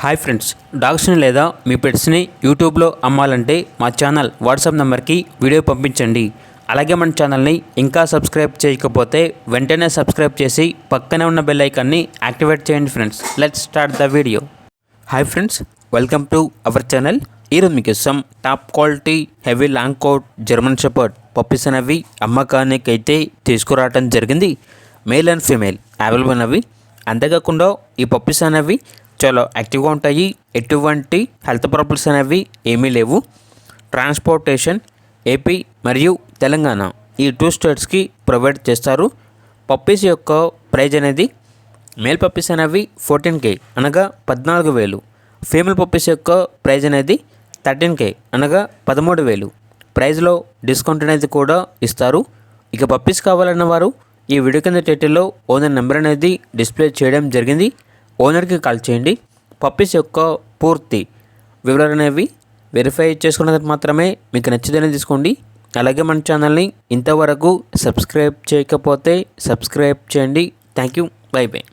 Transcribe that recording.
Hi friends, డాగ్స్ని లేదా మీ పెట్స్ని యూట్యూబ్లో అమ్మాలంటే మా ఛానల్ వాట్సాప్ నెంబర్కి వీడియో పంపించండి. అలాగే మన ఛానల్ని ఇంకా సబ్స్క్రైబ్ చేయకపోతే వెంటనే సబ్స్క్రైబ్ చేసి పక్కనే ఉన్న బెల్ ఐకాన్ని యాక్టివేట్ చేయండి friends. Let's start the video. Hi friends, welcome to our channel. ఈరోజు మీకోసం top quality heavy long coat German shepherd puppies అనేవి అమ్మకానికి అయితే తీసుకురావడం జరిగింది. మేల్ అండ్ ఫీమేల్ అవైలబుల్ అనేవి. అంతేకాకుండా ఈ పప్పీస్ అనేవి చాలా యాక్టివ్గా ఉంటాయి. ఎటువంటి హెల్త్ ప్రాబ్లమ్స్ అనేవి ఏమీ లేవు. ట్రాన్స్పోర్టేషన్ ఏపీ మరియు తెలంగాణ ఈ 2 స్టేట్స్కి ప్రొవైడ్ చేస్తారు. పప్పీస్ యొక్క ప్రైజ్ అనేది మేల్ పప్పీస్ అనేవి 14K అనగా 14,000. ఫీమేల్ పప్పీస్ యొక్క ప్రైజ్ అనేది 13K అనగా 13,000. ప్రైజ్లో డిస్కౌంట్ అనేది కూడా ఇస్తారు. ఇక పప్పీస్ కావాలన్న వారు ఈ వీడియో కింద టైటిల్లో ఓనర్ నెంబర్ అనేది డిస్ప్లే చేయడం జరిగింది. ఓనర్కి కాల్ చేయండి. పప్పీస్ యొక్క పూర్తి వివరాలు అనేవి వెరిఫై చేసుకున్నది మాత్రమే మీకు నచ్చితేనే తీసుకోండి. అలాగే మన ఛానల్ని ఇంతవరకు సబ్స్క్రైబ్ చేయకపోతే సబ్స్క్రైబ్ చేయండి. Thank you. By by.